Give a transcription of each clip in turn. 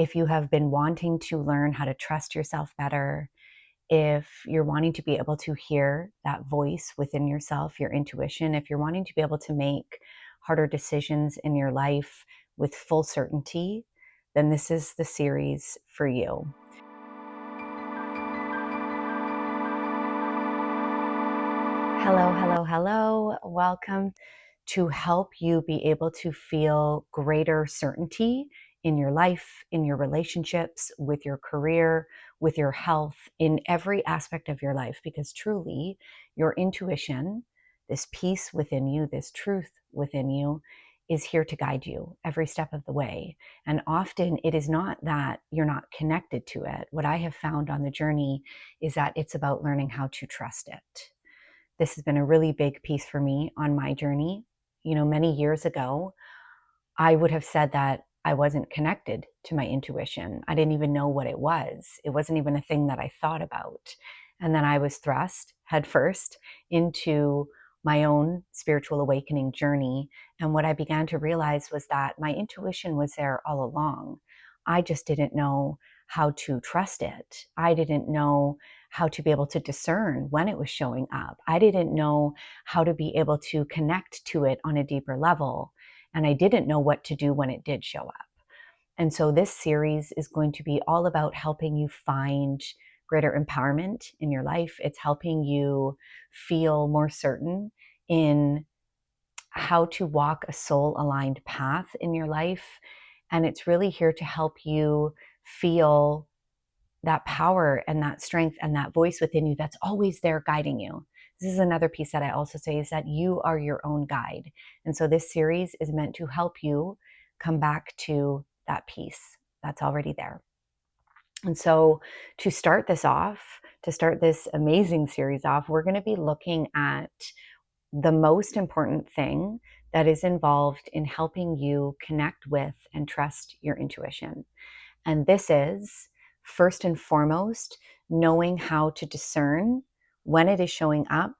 if you have been wanting to learn how to trust yourself better, if you're wanting to be able to hear that voice within yourself, your intuition, if you're wanting to be able to make harder decisions in your life with full certainty, then this is the series for you. Hello, hello, hello. Welcome to help you be able to feel greater certainty in your life, in your relationships, with your career, with your health, in every aspect of your life. Because truly, your intuition, this peace within you, this truth within you, is here to guide you every step of the way. And often it is not that you're not connected to it. What I have found on the journey is that it's about learning how to trust it. This has been a really big piece for me on my journey. Many years ago, I would have said that I wasn't connected to my intuition. I didn't even know what it was. It wasn't even a thing that I thought about. And then I was thrust headfirst into my own spiritual awakening journey. And what I began to realize was that my intuition was there all along. I just didn't know how to trust it. I didn't know how to be able to discern when it was showing up. I didn't know how to be able to connect to it on a deeper level. And I didn't know what to do when it did show up. And so this series is going to be all about helping you find greater empowerment in your life. It's helping you feel more certain in how to walk a soul-aligned path in your life. And it's really here to help you feel that power and that strength and that voice within you that's always there guiding you. This is another piece that I also say, is that you are your own guide. And so this series is meant to help you come back to that peace that's already there. And so to start this amazing series off, we're going to be looking at the most important thing that is involved in helping you connect with and trust your intuition. And this is, first and foremost, knowing how to discern when it is showing up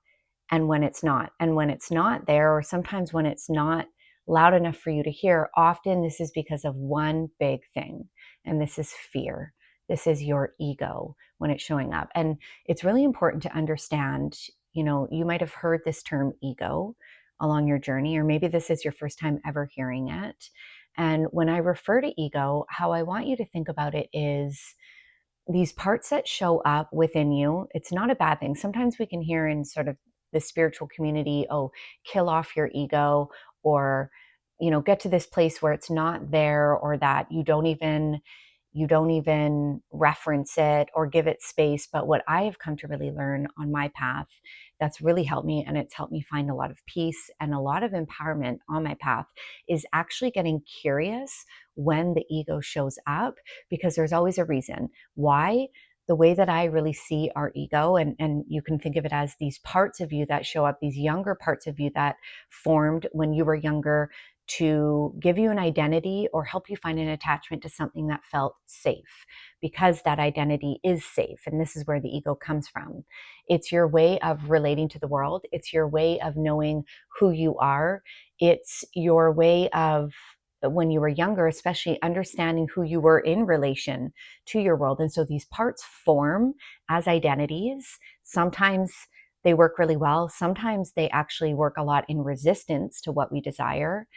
and when it's not. And when it's not there, or sometimes when it's not loud enough for you to hear, often this is because of one big thing, and this is fear. This is your ego when it's showing up. And it's really important to understand, you might have heard this term ego along your journey, or maybe this is your first time ever hearing it. And when I refer to ego, how I want you to think about it is these parts that show up within you. It's not a bad thing. Sometimes we can hear in sort of the spiritual community, oh, kill off your ego, or, get to this place where it's not there, or that you don't even reference it or give it space. But what I have come to really learn on my path that's really helped me, and it's helped me find a lot of peace and a lot of empowerment on my path, is actually getting curious when the ego shows up, because there's always a reason why. The way that I really see our ego, and you can think of it as these parts of you that show up, these younger parts of you that formed when you were younger, to give you an identity or help you find an attachment to something that felt safe, because that identity is safe. And this is where the ego comes from. It's your way of relating to the world. It's your way of knowing who you are. It's your way of, when you were younger, especially understanding who you were in relation to your world. And so these parts form as identities. Sometimes they work really well. Sometimes they actually work a lot in resistance to what we desire.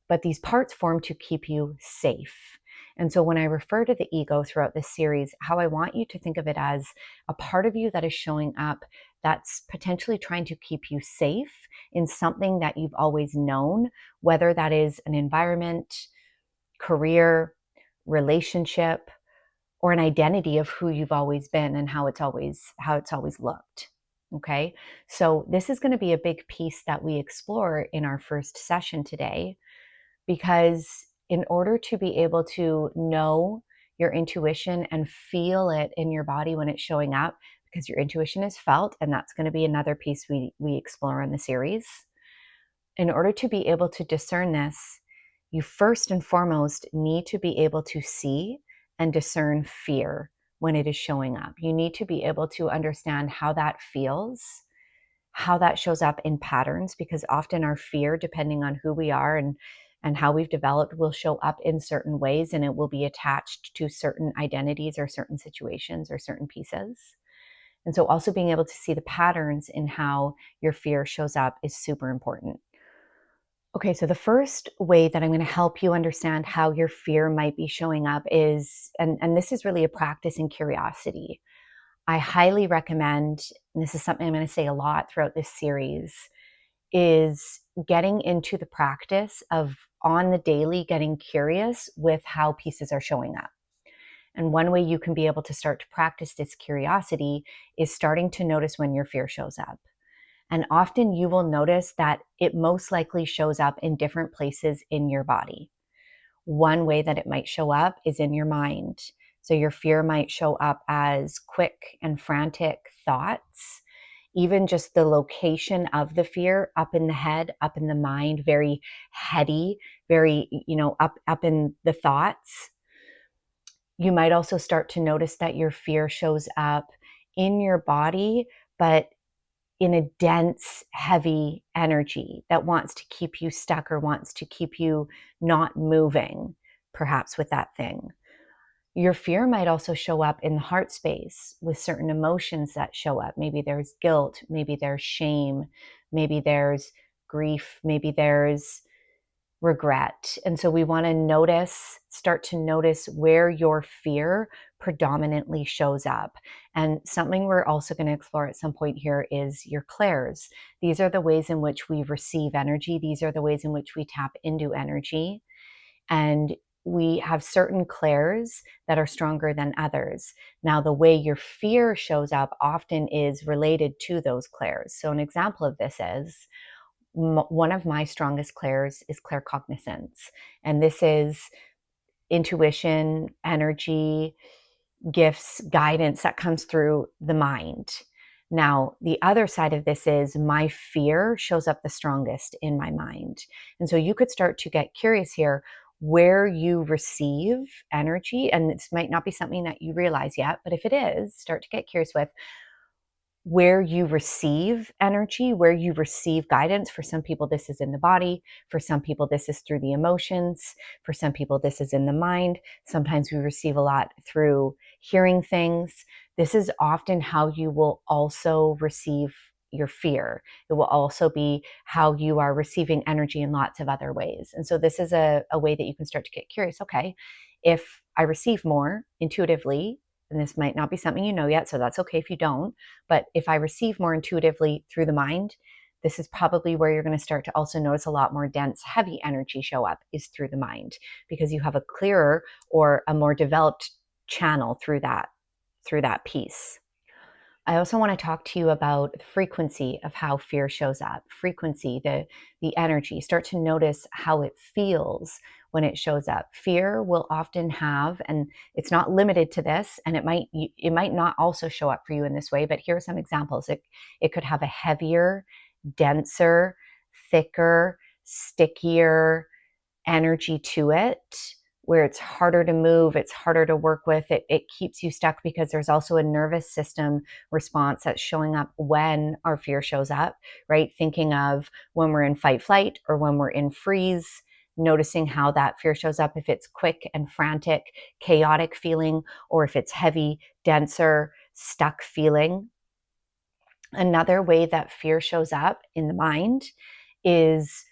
But these parts form to keep you safe. And so when I refer to the ego throughout this series, how I want you to think of it as a part of you that is showing up that's potentially trying to keep you safe in something that you've always known, whether that is an environment, career, relationship, or an identity of who you've always been and how it's always looked. Okay? So this is going to be a big piece that we explore in our first session today. Because in order to be able to know your intuition and feel it in your body when it's showing up, because your intuition is felt, and that's going to be another piece we explore in the series. In order to be able to discern this, you first and foremost need to be able to see and discern fear when it is showing up. You need to be able to understand how that feels, how that shows up in patterns, because often our fear, depending on who we are and and how we've developed will show up in certain ways, and it will be attached to certain identities or certain situations or certain pieces. And so also being able to see the patterns in how your fear shows up is super important. Okay, so the first way that I'm going to help you understand how your fear might be showing up is, and this is really a practice in curiosity. I highly recommend, and this is something I'm going to say a lot throughout this series, is getting into the practice of on the daily getting curious with how pieces are showing up. And one way you can be able to start to practice this curiosity is starting to notice when your fear shows up. And often you will notice that it most likely shows up in different places in your body. One way that it might show up is in your mind. So your fear might show up as quick and frantic thoughts, even just the location of the fear up in the head, up in the mind, very heady, very, up in the thoughts. You might also start to notice that your fear shows up in your body, but in a dense, heavy energy that wants to keep you stuck or wants to keep you not moving, perhaps with that thing. Your fear might also show up in the heart space with certain emotions that show up. Maybe there's guilt, maybe there's shame, maybe there's grief, maybe there's regret. And so we want to start to notice where your fear predominantly shows up. And something we're also going to explore at some point here is your clairs. These are the ways in which we receive energy. These are the ways in which we tap into energy. And we have certain clairs that are stronger than others. Now, the way your fear shows up often is related to those clairs. So an example of this is, one of my strongest clairs is claircognizance. And this is intuition, energy, gifts, guidance that comes through the mind. Now, the other side of this is my fear shows up the strongest in my mind. And so you could start to get curious here where you receive energy. And this might not be something that you realize yet, but if it is, start to get curious with where you receive energy, where you receive guidance. For some people, this is in the body. For some people, this is through the emotions. For some people, this is in the mind. Sometimes we receive a lot through hearing things. This is often how you will also receive your fear. It will also be how you are receiving energy in lots of other ways. And so this is a way that you can start to get curious. Okay, if I receive more intuitively, and this might not be something you know yet, so that's okay if you don't, but if I receive more intuitively through the mind, this is probably where you're going to start to also notice a lot more dense, heavy energy show up is through the mind, because you have a clearer or a more developed channel through that piece. I also want to talk to you about the frequency of how fear shows up. Frequency, the energy. Start to notice how it feels when it shows up. Fear will often have, and it's not limited to this, and it might not also show up for you in this way, but here are some examples. It could have a heavier, denser, thicker, stickier energy to it, where it's harder to move, it's harder to work with, it keeps you stuck, because there's also a nervous system response that's showing up when our fear shows up, right? Thinking of when we're in fight flight or when we're in freeze, noticing how that fear shows up, if it's quick and frantic, chaotic feeling, or if it's heavy, denser, stuck feeling. Another way that fear shows up in the mind is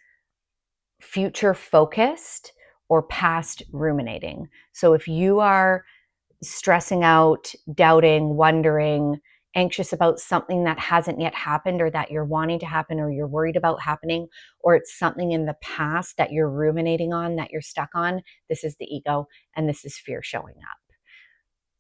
future focused or past ruminating. So if you are stressing out, doubting, wondering, anxious about something that hasn't yet happened, or that you're wanting to happen, or you're worried about happening, or it's something in the past that you're ruminating on, that you're stuck on, this is the ego, and this is fear showing up.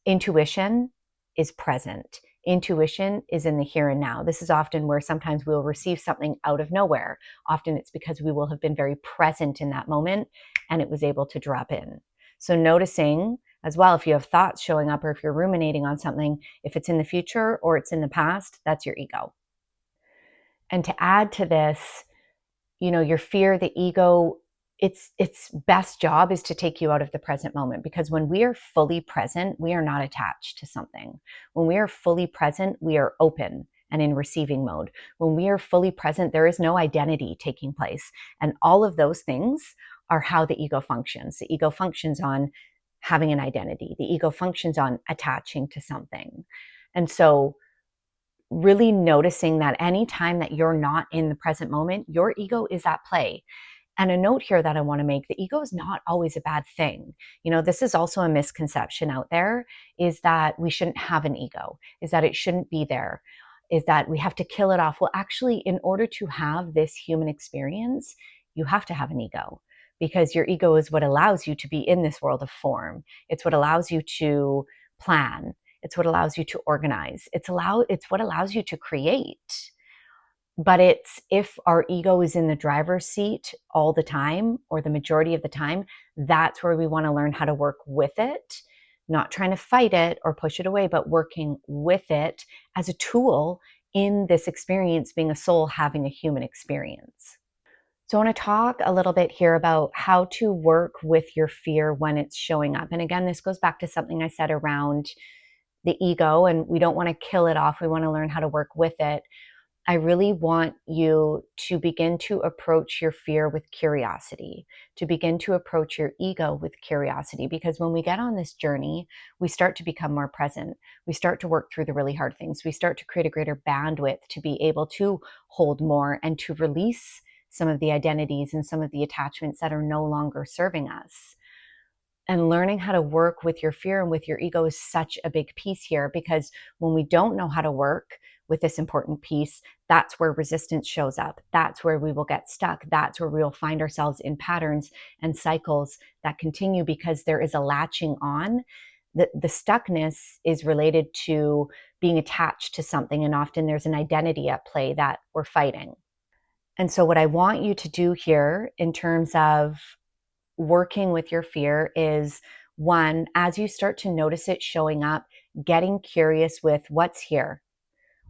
Intuition is present. Intuition is in the here and now. This is often where sometimes we'll receive something out of nowhere. Often it's because we will have been very present in that moment and it was able to drop in. So noticing as well, if you have thoughts showing up or if you're ruminating on something, if it's in the future or it's in the past, that's your ego. And to add to this, your fear, the ego, its best job is to take you out of the present moment, because when we are fully present, we are not attached to something. When we are fully present, we are open and in receiving mode. When we are fully present, there is no identity taking place. And all of those things are how the ego functions. The ego functions on having an identity. The ego functions on attaching to something. And so really noticing that anytime that you're not in the present moment, your ego is at play. And a note here that I want to make, the ego is not always a bad thing. This is also a misconception out there, is that we shouldn't have an ego, is that it shouldn't be there, is that we have to kill it off. Well, actually, in order to have this human experience, you have to have an ego, because your ego is what allows you to be in this world of form. It's what allows you to plan. It's what allows you to organize. It's what allows you to create. But it's if our ego is in the driver's seat all the time, or the majority of the time, that's where we want to learn how to work with it, not trying to fight it or push it away, but working with it as a tool in this experience, being a soul having a human experience. So I want to talk a little bit here about how to work with your fear when it's showing up. And again, this goes back to something I said around the ego, and we don't want to kill it off. We want to learn how to work with it. I really want you to begin to approach your fear with curiosity, to begin to approach your ego with curiosity, because when we get on this journey, we start to become more present. We start to work through the really hard things. We start to create a greater bandwidth to be able to hold more and to release some of the identities and some of the attachments that are no longer serving us. And learning how to work with your fear and with your ego is such a big piece here, because when we don't know how to work with this important piece, that's where resistance shows up. That's where we will get stuck. That's where we will find ourselves in patterns and cycles that continue, because there is a latching on. The stuckness is related to being attached to something, and often there's an identity at play that we're fighting. And so what I want you to do here in terms of working with your fear is, one, as you start to notice it showing up, getting curious with what's here.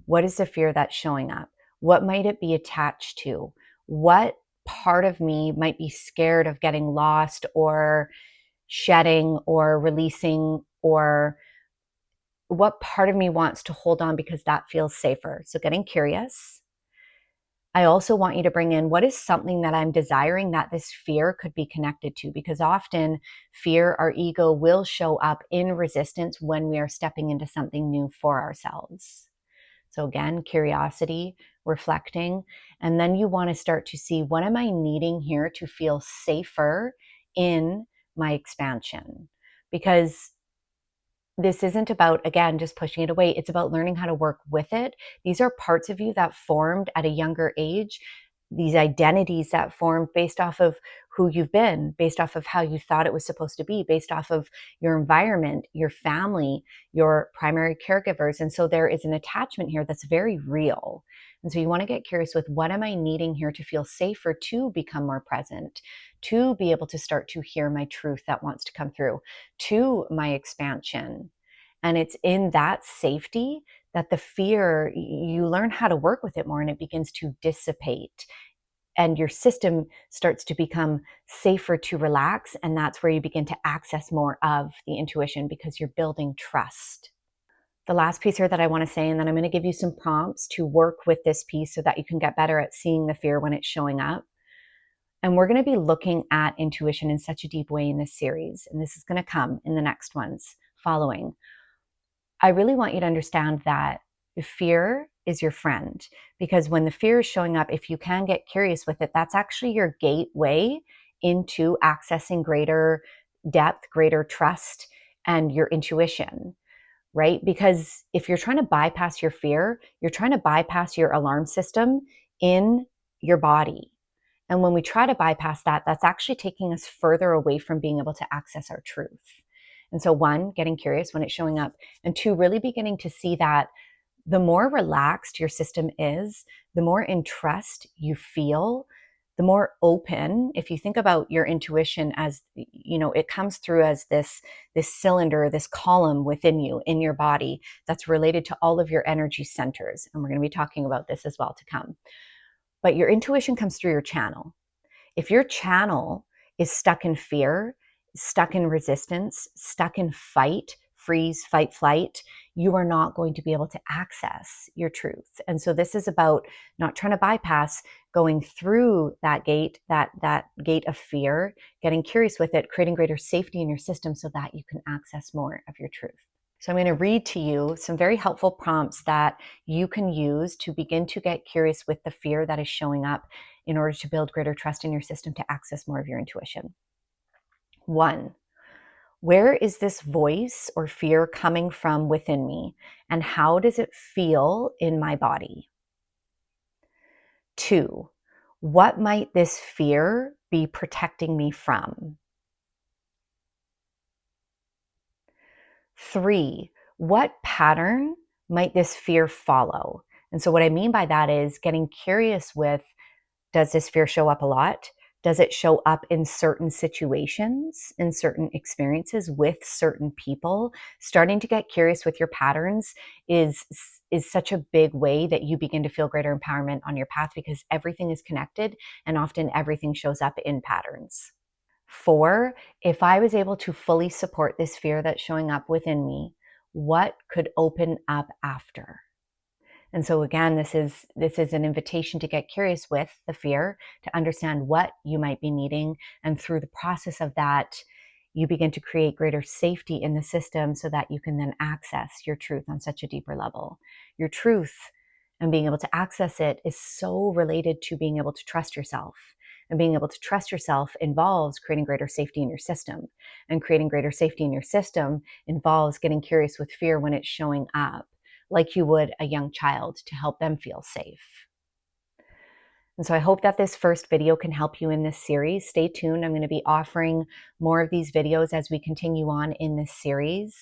What is the fear that's showing up? What might it be attached to? What part of me might be scared of getting lost or shedding or releasing, or what part of me wants to hold on because that feels safer? So getting curious. I also want you to bring in, what is something that I'm desiring that this fear could be connected to? Because often fear, our ego, will show up in resistance when we are stepping into something new for ourselves. So again, curiosity, reflecting, and then you want to start to see, what am I needing here to feel safer in my expansion? Because this isn't about, again, just pushing it away. It's about learning how to work with it. These are parts of you that formed at a younger age, these identities that formed based off of who you've been, based off of how you thought it was supposed to be, based off of your environment, your family, your primary caregivers. And so there is an attachment here that's very real. And so you want to get curious with, what am I needing here to feel safer, to become more present, to be able to start to hear my truth that wants to come through, to my expansion. And it's in that safety that the fear, you learn how to work with it more, and it begins to dissipate. And your system starts to become safer to relax. And that's where you begin to access more of the intuition, because you're building trust. The last piece here that I want to say, and then I'm going to give you some prompts to work with this piece so that you can get better at seeing the fear when it's showing up. And we're going to be looking at intuition in such a deep way in this series. And this is going to come in the next ones following. I really want you to understand that fear is your friend, because when the fear is showing up, if you can get curious with it, that's actually your gateway into accessing greater depth, greater trust, and your intuition, right? Because if you're trying to bypass your fear, you're trying to bypass your alarm system in your body. And when we try to bypass that, that's actually taking us further away from being able to access our truth. And so, one, getting curious when it's showing up, and two, really beginning to see that the more relaxed your system is, the more in trust you feel, the more open. If you think about your intuition as, it comes through as this cylinder, this column within you, in your body, that's related to all of your energy centers. And we're going to be talking about this as well to come. But your intuition comes through your channel. If your channel is stuck in fear, stuck in resistance, stuck in fight, freeze, fight, flight, you are not going to be able to access your truth. And so this is about not trying to bypass, going through that gate, that gate of fear, getting curious with it, creating greater safety in your system so that you can access more of your truth. So I'm going to read to you some very helpful prompts that you can use to begin to get curious with the fear that is showing up in order to build greater trust in your system to access more of your intuition. 1, where is this voice or fear coming from within me, and how does it feel in my body? 2, what might this fear be protecting me from? 3, what pattern might this fear follow? And so what I mean by that is getting curious with, does this fear show up a lot? Does it show up in certain situations, in certain experiences with certain people? Starting to get curious with your patterns is such a big way that you begin to feel greater empowerment on your path, because everything is connected and often everything shows up in patterns. 4, if I was able to fully support this fear that's showing up within me, what could open up after? And so again, this is an invitation to get curious with the fear, to understand what you might be needing. And through the process of that, you begin to create greater safety in the system so that you can then access your truth on such a deeper level. Your truth and being able to access it is so related to being able to trust yourself. And being able to trust yourself involves creating greater safety in your system. And creating greater safety in your system involves getting curious with fear when it's showing up, like you would a young child, to help them feel safe. And so I hope that this first video can help you in this series. Stay tuned. I'm going to be offering more of these videos as we continue on in this series.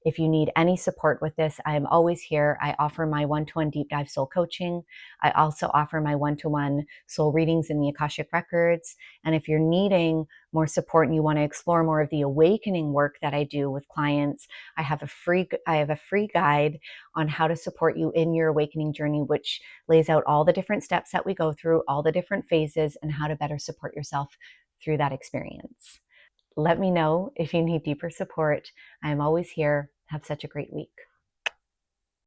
If you need any support with this, I am always here. I offer my one-to-one deep dive soul coaching. I also offer my one-to-one soul readings in the Akashic Records. And if you're needing more support and you want to explore more of the awakening work that I do with clients, I have a free guide on how to support you in your awakening journey, which lays out all the different steps that we go through, all the different phases, and how to better support yourself through that experience. Let me know if you need deeper support. I am always here. Have such a great week.